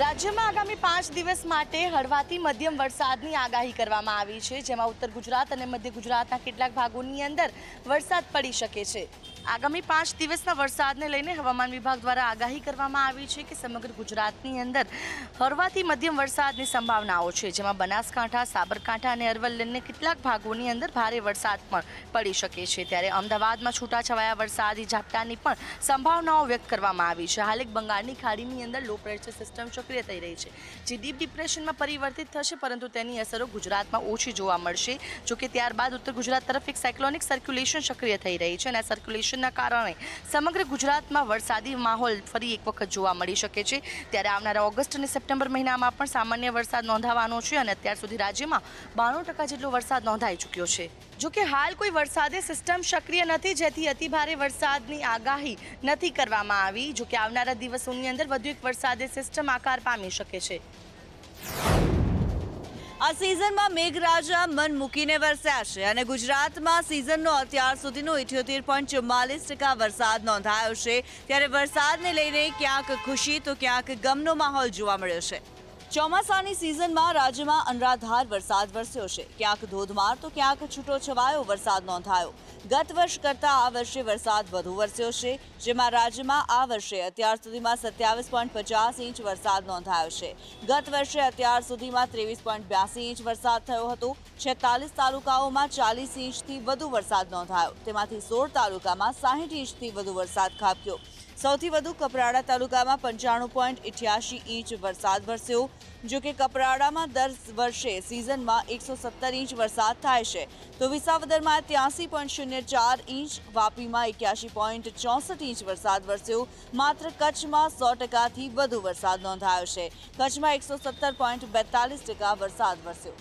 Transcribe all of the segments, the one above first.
રાજ્યમાં આગામી 5 દિવસ માટે હળવાથી મધ્યમ વરસાદની આગાહી કરવામાં આવી છે, જેમાં ઉત્તર ગુજરાત અને મધ્ય ગુજરાતના કેટલાક ભાગોની અંદર વરસાદ પડી શકે છે। આગામી 5 દિવસના વરસાદને લઈને હવામાન વિભાગ દ્વારા આગાહી કરવામાં આવી છે કે સમગ્ર ગુજરાતની અંદર હળવાથી મધ્યમ વરસાદની સંભાવનાઓ છે, જેમાં બનાસકાંઠા, સાબરકાંઠા અને અરવલ્લીના કેટલાક ભાગોની અંદર ભારે વરસાદ પણ પડી શકે છે। ત્યારે અમદાવાદમાં છૂટાછવાયા વરસાદી ઝાપટાની પણ સંભાવનાઓ વ્યક્ત કરવામાં આવી છે। હાલ એક બંગાળની ખાડીની અંદર લો પ્રેશર સિસ્ટમ સક્રિય થઈ રહી છે, જે ડીપ ડિપ્રેશનમાં પરિવર્તિત થશે, પરંતુ તેની અસરો ગુજરાતમાં ઓછી જોવા મળશે। જોકે ત્યારબાદ ઉત્તર ગુજરાત તરફ એક સાયક્લોનિક સર્ક્યુલેશન સક્રિય થઈ રહી છે અને આ સર્ક્યુલેશનના કારણે સમગ્ર ગુજરાતમાં વરસાદી માહોલ ફરી એક વખત જોવા મળી શકે છે। ત્યારે આવનારા ઓગસ્ટ અને સપ્ટેમ્બર મહિનામાં પણ સામાન્ય વરસાદ નોંધાવાનો છે અને અત્યાર સુધી રાજ્યમાં 92% જેટલો વરસાદ નોંધાઈ ચૂક્યો છે। જોકે હાલ કોઈ વરસાદી સિસ્ટમ સક્રિય નથી, જેથી અતિભારે વરસાદની આગાહી નથી કરવામાં આવી। જોકે આવનારા દિવસોની અંદર વધુ એક વરસાદી સિસ્ટમ આકાર પામી શકે છે। આ સિઝનમાં મેઘરાજા મન મૂકીને વરસ્યા છે અને ગુજરાતમાં સિઝનનો અત્યાર સુધીનો 78.44% વરસાદ નોંધાયો છે। ત્યારે વરસાદને લઈને ક્યાંક ખુશી તો ક્યાંક ગમનો માહોલ જોવા મળ્યો છે। ચોમાસાની સિઝનમાં રાજ્યમાં અનરાધાર વરસાદ વરસ્યો છે, ક્યાંક ધોધમાર તો ક્યાંક છૂટો છવાયો વરસાદ નોંધાયો। ગત વર્ષ કરતાં આ વર્ષે વરસાદ વધુ વરસ્યો છે, જેમાં રાજ્યમાં આ વર્ષે અત્યાર સુધીમાં 27.50 ઇંચ વરસાદ નોંધાયો છે। ગત વર્ષે અત્યાર સુધીમાં 23.82 ઇંચ વરસાદ થયો હતો। 46 તાલુકાઓમાં 40 ઇંચથી વધુ વરસાદ નોંધાયો, તેમાંથી 16 તાલુકામાં 60 ઇંચથી વધુ વરસાદ ખાબક્યો। સૌથી વધુ કપરાડા તાલુકામાં 95.88 ઇંચ વરસાદ વરસ્યો। જો કે કપરાડામાં દર વર્ષે સિઝનમાં 117 ઇંચ વરસાદ થાય છે, તો વિસાવદરમાં 83.04 ઇંચ, વાપીમાં 81.64 ઇંચ વરસાદ વરસ્યો। માત્ર કચ્છમાં 100%થી વધુ વરસાદ નોંધાયો છે। કચ્છમાં 117.42% વરસાદ વરસ્યો।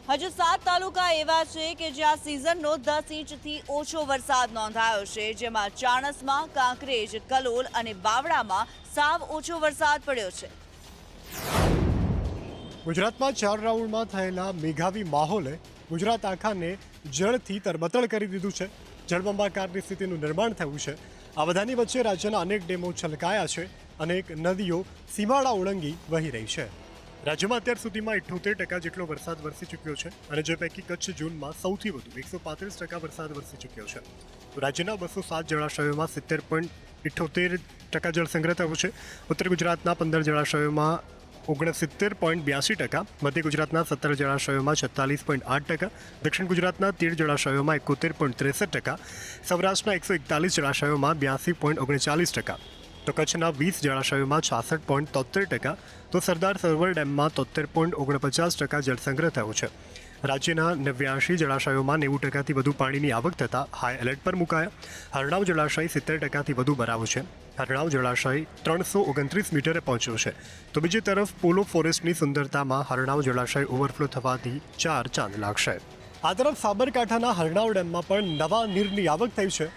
હજુ 7 તાલુકા એવા છે કે જ્યાં સિઝનનો 10 ઇંચથી ઓછો વરસાદ નોંધાયો છે, જેમાં ચાણસ્મા, કાંકરેજ, કલોલ અને બાવળામાં સાવ ઓછો વરસાદ પડ્યો છે। ગુજરાતમાં 4 રાઉન્ડમાં થયેલા મેઘાવી માહોલે ગુજરાત આખાને જળથી તરબતર કરી દીધું છે। જળબંબાકારની સ્થિતિનું નિર્માણ થયું છે। આ બધાની વચ્ચે રાજ્યના અનેક ડેમો છલકાયા છે, અનેક નદીઓ સીમાડા ઓળંગી વહી રહી છે। રાજ્યમાં અત્યાર સુધીમાં 78% જેટલો વરસાદ વરસી ચૂક્યો છે અને જે પૈકી કચ્છ ઝોનમાં સૌથી વધુ 135% વરસાદ વરસી ચૂક્યો છે। તો રાજ્યના 207 જળાશયોમાં 70.78% જળસંગ્રહ થયો છે। ઉત્તર ગુજરાતના 15 જળાશયોમાં 69.82%, મધ્ય ગુજરાતના 17 જળાશયોમાં 46.8%, દક્ષિણ ગુજરાતના 13 જળાશયોમાં 71.63%, સૌરાષ્ટ્રના 141 જળાશયોમાં 82.39%, તો કચ્છના 20 જળાશયોમાં 66.73%, તો સરદાર સરોવર ડેમમાં 73.49% જળસંગ્રહ થયો છે। રાજ્યના 89 જળાશયોમાં 90%થી વધુ પાણીની આવક થતાં હાઈ એલર્ટ પર મુકાયા। હરણાવ જળાશય 70%થી વધુ ભરાવો છે। હરણાવ જળાશય 329 મીટરે પહોંચ્યો છે, તો બીજી તરફ પોલો ફોરેસ્ટની સુંદરતામાં હરણાવ જળાશય ઓવરફ્લો થવાથી 4 ચાંદ લાગશે। આ તરફ સાબરકાંઠાના હરણાવ ડેમમાં પણ નવા નીરની આવક થઈ છે।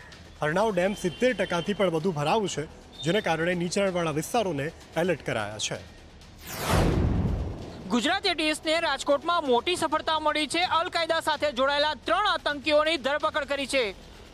હરણાવ ડેમ 70%થી પણ વધુ ભરાવો છે, જેને કારણે નીચાણવાળા વિસ્તારોને એલર્ટ કરાયા છે। ગુજરાત એટીએસને રાજકોટમાં મોટી સફળતા મળી છે। અલ કાયદા સાથે જોડાયેલા 3 આતંકીઓની ધરપકડ કરી છે।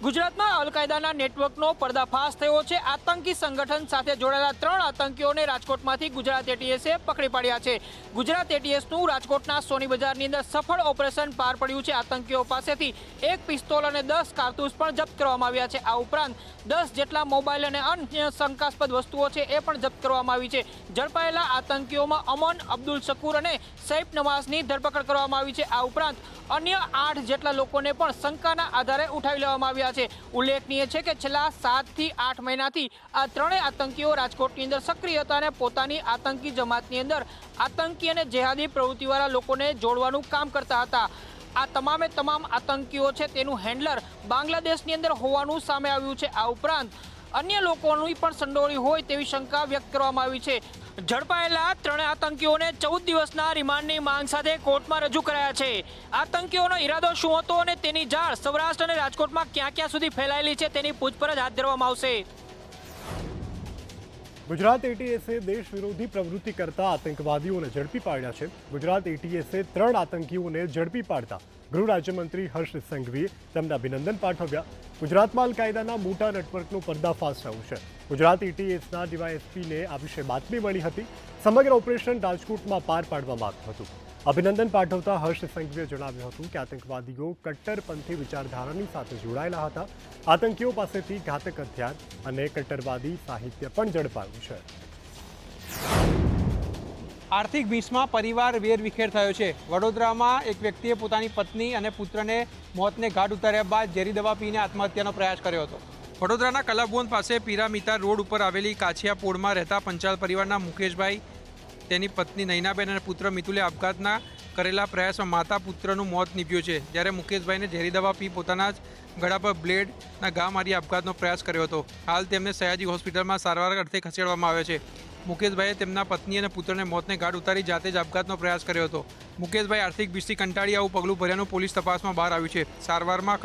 ગુજરાતમાં અલ કાયદાના નેટવર્કનો પર્દાફાશ થયો છે। આતંકી સંગઠન સાથે જોડાયેલા 3 આતંકીઓને રાજકોટમાંથી ગુજરાત એટીએસે પકડી પાડ્યા છે। ગુજરાત એટીએસનું રાજકોટના સોની બજારની અંદર સફળ ઓપરેશન પાર પડ્યું છે। આતંકીઓ પાસેથી 1 પિસ્તોલ અને 10 કારતૂસ પણ જપ્ત કરવામાં આવ્યા છે। આ ઉપરાંત 10 જેટલા મોબાઈલ અને અન્ય શંકાસ્પદ વસ્તુઓ છે એ પણ જપ્ત કરવામાં આવી છે। ઝડપાયેલા આતંકીઓમાં અમન, અબ્દુલ શકુર અને સૈફ નવાઝની ધરપકડ કરવામાં આવી છે। આ ઉપરાંત અન્ય 8 જેટલા લોકોને પણ શંકાના આધારે ઉઠાવી લેવામાં આવ્યા છે। ઉલ્લેખનીય છે કે છેલ્લા 7 થી 8 મહિનાથી આ ત્રણેય આતંકીઓ રાજકોટની અંદર સક્રિય હતા અને પોતાની આતંકી જમાતની અંદર આતંકી અને જેહાદી પ્રવૃત્તિવાળા લોકોને જોડવાનું કામ કરતા હતા। આ તમામે તમામ આતંકીઓ છે તેનું હેન્ડલર બાંગ્લાદેશની અંદર હોવાનું સામે આવ્યું છે। આ ઉપરાંત અન્ય લોકોની પણ સંડોવણી હોય તેવી શંકા વ્યક્ત કરવામાં આવી છે। ઝડપાયેલા 3 આતંકીઓને 14 દિવસના રિમાન્ડની માંગ સાથે કોર્ટમાં રજૂ કરાયા છે। આતંકીઓનો ઈરાદો શું હતો અને તેની જાળ સૌરાષ્ટ્ર અને રાજકોટમાં ક્યાં ક્યાં સુધી ફેલાયેલી છે તેની પૂછપરછ હાથ ધરવામાં આવશે। ગુજરાત એટીએસે દેશ વિરોધી પ્રવૃત્તિ કરતા આતંકવાદીઓને ઝડપી પાડ્યા છે. ગુજરાત એટીએસે 3 આતંકીઓને ઝડપી પાડતા ગૃહ રાજ્યમંત્રી હર્ષ સંઘવીએ તેમને અભિનંદન પાઠવ્યા. ગુજરાતમાં અલ કાયદાના મોટા નેટવર્કનો પર્દાફાશ થયો છે. ગુજરાત એટીએસના ડીવાયએસપીને આ વિશે બાતમી મળી હતી. સમગ્ર ઓપરેશન રાજકોટમાં પાર પાડવામાં આવ્યું હતું. અભિનંદન પાઠવતા હર્ષ સંઘવીએ જણાવ્યું હતું કે આતંકવાદીઓ કટ્ટરપંથી વિચારધારાની સાથે જોડાયેલા હતા. આતંકીઓ પાસેથી ઘાતક હથિયાર અને કટ્ટરવાદી સાહિત્ય પણ ઝડપાયું છે. આર્થિક ભીંસમાં પરિવાર વેરવિખેર થયો છે. વડોદરામાં એક વ્યક્તિએ પોતાની પત્ની અને પુત્રને મોતને ઘાટ ઉતાર્યા બાદ ઝેરી દવા પીને આત્મહત્યાનો પ્રયાસ કર્યો હતો. વડોદરાના કલાભવન પાસે પિરામિતા રોડ ઉપર આવેલી કાછિયા પોળમાં રહેતા પંચાલ પરિવારના મુકેશભાઈ, તેની પત્ની નૈનાબેન અને પુત્ર મિતુલે આપઘાતના કરેલા પ્રયાસમાં માતા પુત્રનું મોત નીપજ્યું છે. જ્યારે મુકેશભાઈને ઝેરી દવા પી પોતાના જ ગળા પર બ્લેડના ઘા મારી આપઘાતનો પ્રયાસ કર્યો હતો. હાલ તેમને સયાજી હોસ્પિટલમાં સારવાર અર્થે ખસેડવામાં આવ્યા છે. મુકેશભાઈએ તેમના પત્ની અને પુત્રને મોતને ઘાટ ઉતારી જાતે જ આપઘાતનો પ્રયાસ કર્યો હતો. મુકેશભાઈ આર્થિક ભીંસથી કંટાળી આવું પગલું ભર્યાનું પોલીસ તપાસમાં બહાર આવ્યું છે. સારવારમાં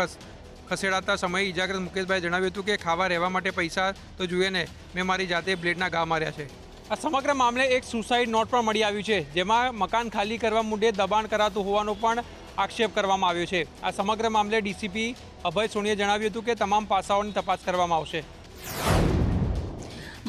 ખસેડાતા સમયે ઇજાગ્રસ્ત મુકેશભાઈએ જણાવ્યું હતું કે ખાવા રહેવા માટે પૈસા તો જોઈએ ને, મેં મારી જાતે બ્લેડના ઘા માર્યા છે. આ સમગ્ર મામલે એક સુસાઇડ નોટ પણ મળી આવ્યું છે, જેમાં મકાન ખાલી કરવા મુદ્દે દબાણ કરાતું હોવાનો પણ આક્ષેપ કરવામાં આવ્યો છે. આ સમગ્ર મામલે ડીસીપી અભય સોનીએ જણાવ્યું હતું કે તમામ પાસાઓની તપાસ કરવામાં આવશે.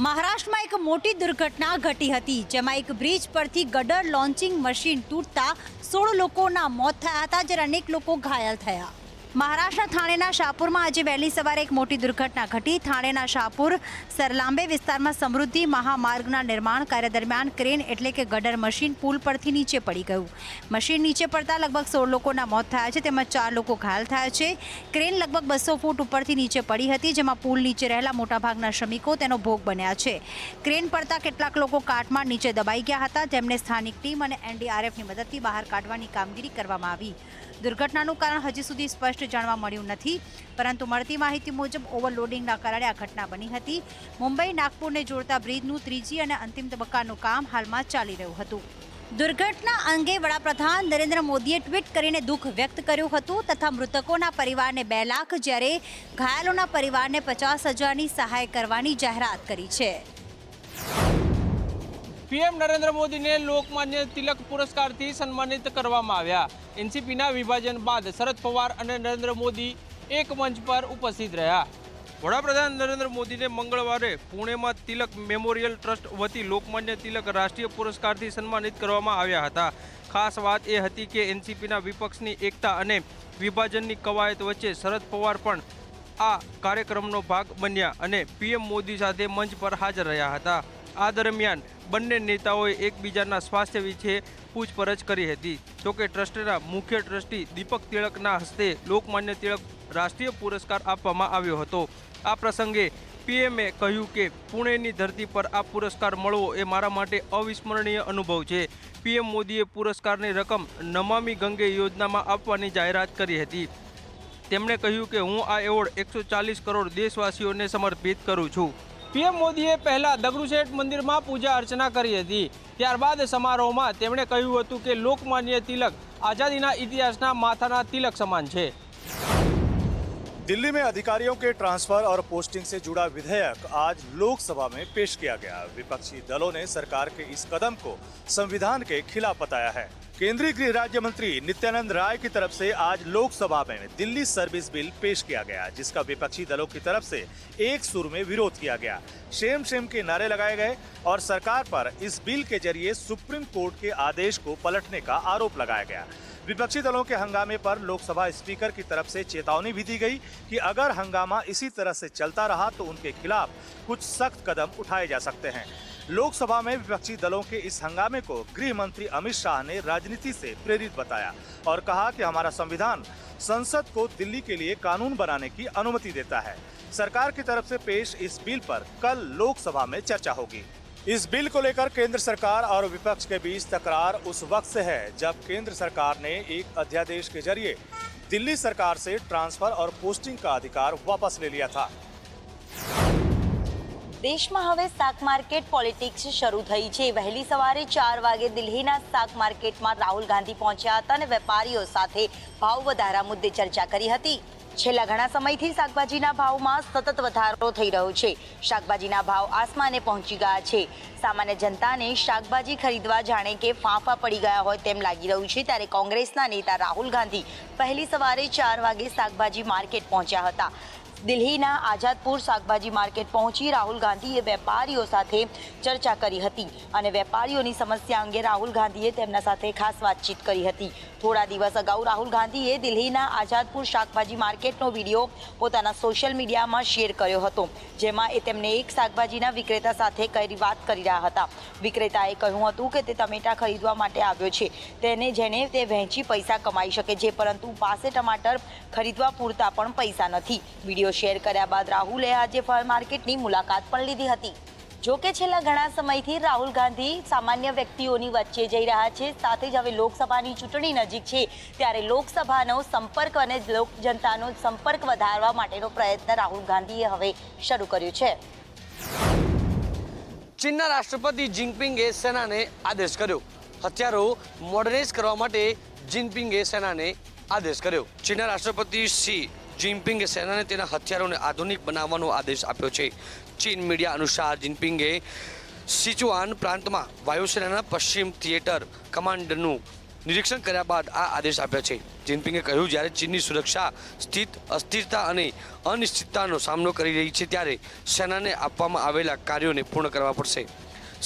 મહારાષ્ટ્રમાં એક મોટી દુર્ઘટના ઘટી હતી, જેમાં એક બ્રિજ પરથી ગટર લોન્ચિંગ મશીન તૂટતા 16 લોકોના મોત થયા હતા, જ્યારે અનેક લોકો ઘાયલ થયા. મહારાષ્ટ્રના થાણેના શાહપુરમાં આજે વહેલી સવારે એક મોટી દુર્ઘટના ઘટી. થાણેના શાહપુર સરલાંબે વિસ્તારમાં સમૃદ્ધિ મહામાર્ગના નિર્માણ કાર્ય દરમિયાન ક્રેન એટલે કે ગટર મશીન પુલ પરથી નીચે પડી ગયું. મશીન નીચે પડતા લગભગ 16 લોકોના મોત થયા છે, તેમાં 4 લોકો ઘાયલ થયા છે. ક્રેન લગભગ 200 ફૂટ ઉપરથી નીચે પડી હતી, જેમાં પુલ નીચે રહેલા મોટાભાગના શ્રમિકો તેનો ભોગ બન્યા છે. ક્રેન પડતા કેટલાક લોકો કાટમાળ નીચે દબાઈ ગયા હતા, જેમને સ્થાનિક ટીમ અને એનડીઆરએફની મદદથી બહાર કાઢવાની કામગીરી કરવામાં આવી. દુર્ઘટનાનું કારણ હજી સુધી સ્પષ્ટ જાણવા મળ્યું નથી, પરંતુ મળતી માહિતી મુજબ ઓવરલોડિંગના કારણે આ ઘટના બની હતી. મુંબઈ નાગપુરને જોડતા બ્રિજનું 3જી અને અંતિમ તબક્કાનું કામ હાલમાં ચાલી રહ્યું હતું. દુર્ઘટના અંગે વડાપ્રધાન નરેન્દ્ર મોદીએ ટ્વીટ કરીને દુઃખ વ્યક્ત કર્યું હતું તથા મૃતકોના પરિવારને 2 લાખ, જ્યારે ઘાયલોના પરિવારને 50,000ની સહાય કરવાની જાહેરાત કરી છે. પીએમ નરેન્દ્ર મોદીને લોકમાન્ય તિલક પુરસ્કારથી સન્માનિત કરવામાં આવ્યા. એનસીપીના વિભાજન બાદ શરદ પવાર અને નરેન્દ્ર મોદી એક મંચ પર ઉપસ્થિત રહ્યા. વડાપ્રધાન નરેન્દ્ર મોદીને મંગળવારે પુણેમાં તિલક મેમોરિયલ ટ્રસ્ટ વતી લોકમાન્ય તિલક રાષ્ટ્રીય પુરસ્કારથી સન્માનિત કરવામાં આવ્યા હતા. ખાસ વાત એ હતી કે એનસીપીના વિપક્ષની એકતા અને વિભાજનની કવાયત વચ્ચે શરદ પવાર પણ આ કાર્યક્રમનો ભાગ બન્યા અને પીએમ મોદી સાથે મંચ પર હાજર રહ્યા હતા. આ દરમિયાન બંને નેતાઓએ એકબીજાના સ્વાસ્થ્ય વિશે પૂછપરછ કરી હતી. જોકે ટ્રસ્ટના મુખ્ય ટ્રસ્ટી દીપક તિલકના હસ્તે લોકમાન્ય તિલક રાષ્ટ્રીય પુરસ્કાર આપવામાં આવ્યો હતો. આ પ્રસંગે પીએમએ કહ્યું કે પુણેની ધરતી પર આ પુરસ્કાર મળવો એ મારા માટે અવિસ્મરણીય અનુભવ છે. પીએમ મોદીએ પુરસ્કારની રકમ નમામિ ગંગે યોજનામાં આપવાની જાહેરાત કરી હતી. તેમણે કહ્યું કે હું આ એવોર્ડ 140 કરોડ દેશવાસીઓને સમર્પિત કરું છું. પીએમ મોદીએ પહેલા દગડુશેઠ મંદિરમાં પૂજા અર્ચના કરી હતી. ત્યારબાદ સમારોહમાં તેમણે કહ્યું હતું કે લોકમાન્ય તિલક આઝાદીના ઇતિહાસના માથાના તિલક સમાન છે. दिल्ली में अधिकारियों के ट्रांसफर और पोस्टिंग से जुड़ा विधेयक आज लोकसभा में पेश किया गया. विपक्षी दलों ने सरकार के इस कदम को संविधान के खिलाफ बताया है. केंद्रीय गृह राज्य मंत्री नित्यानंद राय की तरफ से आज लोकसभा में दिल्ली सर्विस बिल पेश किया गया, जिसका विपक्षी दलों की तरफ से एक सुर में विरोध किया गया. शेम शेम के नारे लगाए गए और सरकार पर इस बिल के जरिए सुप्रीम कोर्ट के आदेश को पलटने का आरोप लगाया गया. विपक्षी दलों के हंगामे पर लोकसभा स्पीकर की तरफ से चेतावनी भी दी गई कि अगर हंगामा इसी तरह से चलता रहा तो उनके खिलाफ कुछ सख्त कदम उठाए जा सकते हैं. लोकसभा में विपक्षी दलों के इस हंगामे को गृह मंत्री अमित शाह ने राजनीति से प्रेरित बताया और कहा कि हमारा संविधान संसद को दिल्ली के लिए कानून बनाने की अनुमति देता है. सरकार की तरफ से पेश इस बिल पर कल लोकसभा में चर्चा होगी. इस बिल को लेकर केंद्र सरकार और विपक्ष के बीच तकरार उस वक्त से है जब केंद्र सरकार ने एक अध्यादेश के जरिए दिल्ली सरकार से ट्रांसफर और पोस्टिंग का अधिकार वापस ले लिया था. દેશમાં હવે શાક માર્કેટ પોલિટિક્સ શરૂ થઈ છે. વહેલી સવારે 4 વાગે દિલ્હીના શાક માર્કેટમાં રાહુલ ગાંધી પહોંચ્યા હતા અને વેપારીઓ સાથે ભાવ વધારા મુદ્દે ચર્ચા કરી હતી. છેલ્લા ઘણા સમયથી શાકભાજીના ભાવમાં સતત વધારો થઈ રહ્યો છે. શાકભાજીના ભાવ આસમાને પહોંચી ગયા છે. સામાન્ય જનતાને શાકભાજી ખરીદવા જાણે કે ફાંફા પડી ગયા હોય તેમ લાગી રહ્યું છે. ત્યારે કોંગ્રેસના નેતા રાહુલ ગાંધી પહેલી સવારે 4 વાગે શાકભાજી માર્કેટ પહોંચ્યા હતા. દિલ્હીના આઝાદપુર શાકભાજી માર્કેટ પહોંચી રાહુલ ગાંધીએ વેપારીઓ સાથે ચર્ચા કરી હતી અને વેપારીઓની સમસ્યા અંગે રાહુલ ગાંધીએ તેમના સાથે ખાસ વાતચીત કરી હતી. થોડા દિવસ અગાઉ રાહુલ ગાંધીએ દિલ્હીના આઝાદપુર શાકભાજી માર્કેટનો વિડીયો પોતાના સોશિયલ મીડિયામાં શેર કર્યો હતો, જેમાં એ તેમને એક શાકભાજીના વિક્રેતા સાથે વાત કરી રહ્યા હતા. વિક્રેતાએ કહ્યું હતું કે તે ટમેટા ખરીદવા માટે આવ્યો છે, જેને તે વહેંચી પૈસા કમાઈ શકે છે, પરંતુ પાસે ટમાટર ખરીદવા પૂરતા પણ પૈસા નથી. વિડીયો શેર કર્યા બાદ રાહુલે આજે ફળ માર્કેટની મુલાકાત પણ લીધી હતી. જો કે છેલ્લા ઘણા સમયથી રાહુલ ગાંધી સામાન્ય વ્યક્તિઓની વચ્ચે જઈ રહ્યા છે. સાથે જ હવે લોકસભાની ચૂંટણી નજીક છે, ત્યારે લોકસભાનો સંપર્ક અને જનતાનો સંપર્ક વધારવા માટેનો પ્રયત્ન રાહુલ ગાંધીએ હવે શરૂ કર્યો છે. ચીનના રાષ્ટ્રપતિ જિનપિંગે સેનાને આદેશ કર્યો. હથિયારો મોડર્નાઇઝ કરવા માટે જિનપિંગે સેનાને આદેશ કર્યો. ચીનના રાષ્ટ્રપતિ શી જિનપિંગે સેનાને તેના હથિયારોને આધુનિક બનાવવાનો આદેશ આપ્યો છે. ચીન મીડિયા અનુસાર જિનપિંગે સિચુઆન પ્રાંતમાં વાયુસેનાના પશ્ચિમ થિયેટર કમાન્ડનું નિરીક્ષણ કર્યા બાદ આ આદેશ આપ્યા છે. જિનપિંગે કહ્યું, જ્યારે ચીનની સુરક્ષા અસ્થિરતા અને અનિશ્ચિતતાનો સામનો કરી રહી છે, ત્યારે સેનાને આપવામાં આવેલા કાર્યોને પૂર્ણ કરવા પડશે.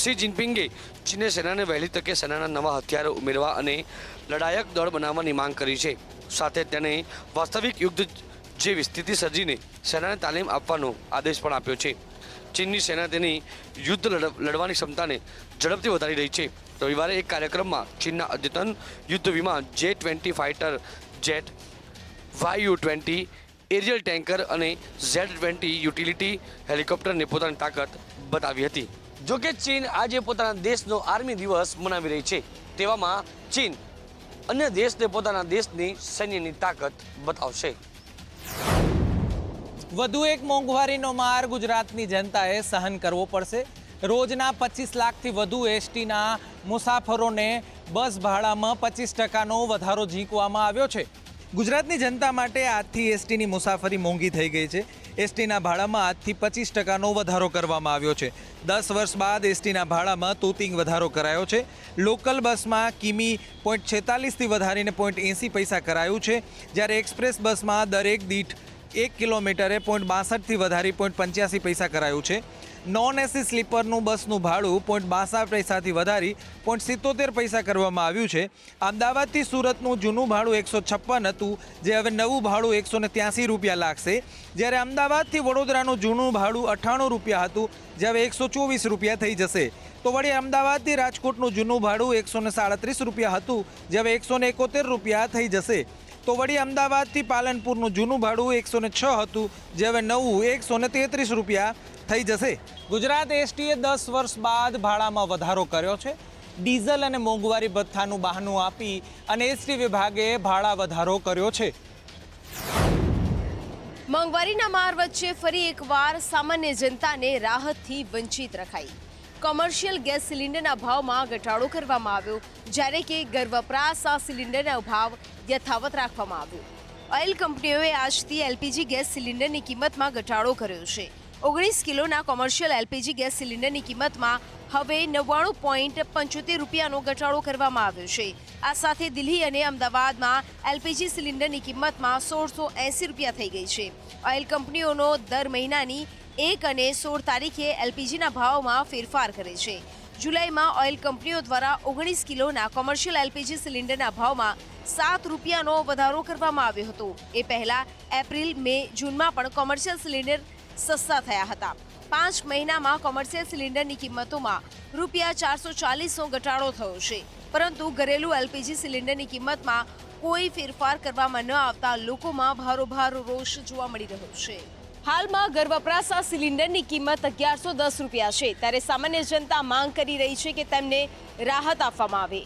શી જિનપિંગે ચીને સેનાને વહેલી તકે સેનાના નવા હથિયારો ઉમેરવા અને લડાયક દળ બનાવવાની માંગ કરી છે. સાથે તેને વાસ્તવિક યુદ્ધ જેવી સ્થિતિ સર્જીને સેનાને તાલીમ આપવાનો આદેશ પણ આપ્યો છે. ચીનની સેના તેની યુદ્ધ લડવાની ક્ષમતાને ઝડપથી વધારી રહી છે. રવિવારે એક કાર્યક્રમમાં ચીનના અદ્યતન યુદ્ધ વિમાન J-20 fighter jet, YU-20 aerial tanker અને Z-20 યુટિલિટી હેલિકોપ્ટરને પોતાની તાકાત બતાવી હતી. જોકે ચીન આજે પોતાના દેશનો આર્મી દિવસ મનાવી રહી છે. તેવામાં ચીન અન્ય દેશને પોતાના દેશની સૈન્યની તાકાત બતાવશે. વધુ એક મોંઘવારીનો માર ગુજરાતની જનતાએ સહન કરવો પડશે. રોજના 25 લાખથી વધુ એસટીના મુસાફરોને બસ ભાડામાં 25%નો વધારો ઝીંકવામાં આવ્યો છે. ગુજરાતની જનતા માટે આજથી એસટીની મુસાફરી મોંઘી થઈ ગઈ છે. એસટીના ભાડામાં આજથી 25%નો વધારો કરવામાં આવ્યો છે. 10 વર્ષ બાદ એસટીના ભાડામાં તોતિંગ વધારો કરાયો છે. લોકલ બસમાં કિમી 0.46થી વધારીને 0.80 પૈસા કરાયું છે, જ્યારે એક્સપ્રેસ બસમાં દરેક દીઠ 1 કિલોમીટરે 0.62થી વધારી 0.85 પૈસા કરાયું છે. નોન એસી સ્લીપરનું બસનું ભાડું 0.62 પૈસાથી વધારી 0.77 પૈસા કરવામાં આવ્યું છે. અમદાવાદથી સુરતનું જૂનું ભાડું 156 હતું, જે હવે નવું ભાડું 183 રૂપિયા લાગશે. જ્યારે અમદાવાદથી વડોદરાનું જૂનું ભાડું 98 રૂપિયા હતું, જે હવે 124 રૂપિયા થઈ જશે. તો વળી અમદાવાદથી રાજકોટનું જૂનું ભાડું 137 રૂપિયા હતું, જે હવે 171 રૂપિયા થઈ જશે. તો વળી અમદાવાદથી પાલનપુરનું જૂનું ભાડું 106 હતું, જે હવે નવું 133 રૂપિયા થઈ જશે. ગુજરાત એસટીએ 10 વર્ષ બાદ ભાડામાં વધારો કર્યો છે. ડીઝલ અને મોંઘવારી ભથ્થાનું બહાનું આપી અને એસટી વિભાગે ભાડા વધારો કર્યો છે. મોંઘવારીના માર વચ્ચે ફરી એકવાર સામાન્ય જનતાને રાહતથી વંચિત રખાઈ. કોમર્શિયલ ગેસ સિલિન્ડરના ભાવમાં ઘટાડો કરવામાં આવ્યો, જ્યારે કે ઘર વપરાશના સિલિન્ડરનો ભાવ યથાવત રાખવામાં આવ્યો. ઓઇલ કંપનીઓએ આજથી એલપીજી ગેસ સિલિન્ડરની કિંમતમાં ઘટાડો કર્યો છે. 19 કિલોના કોમર્શિયલ એલપીજી ગેસ સિલિન્ડરની કિંમતમાં હવે 99.75 રૂપિયાનો ઘટાડો કરવામાં આવ્યો છે. આ સાથે દિલ્હી અને અમદાવાદમાં એલપીજી સિલિન્ડરની કિંમતમાં 1680 રૂપિયા થઈ ગઈ છે. ઓઇલ કંપનીઓનો દર મહિનાની 1 અને 16 તારીખે એલપીજીના ભાવમાં ફેરફાર કરે છે. જુલાઈમાં ઓઇલ કંપનીઓ દ્વારા 19 કિલોના કોમર્શિયલ એલપીજી સિલિન્ડરના ભાવમાં 7 રૂપિયાનો વધારો કરવામાં આવ્યો હતો. એ પહેલાં એપ્રિલ, મે, જૂનમાં પણ કોમર્શિયલ સિલિન્ડર સસ્તા થયા હતા. 5 મહિનામાં કોમર્શિયલ સિલિન્ડરની કિંમતોમાં ₹440નો ઘટાડો થયો છે, પરંતુ ઘરેલું એલપીજી સિલિન્ડરની કિંમતમાં કોઈ ફેરફાર કરવામાં ન આવતા લોકોમાં ભારોભાર રોષ જોવા મળી રહ્યો છે. હાલમાં ઘર વપરાશના સિલિન્ડરની કિંમત 1110 રૂપિયા છે, ત્યારે સામાન્ય જનતા માંગ કરી રહી છે કે તેમને રાહત આપવામાં આવે.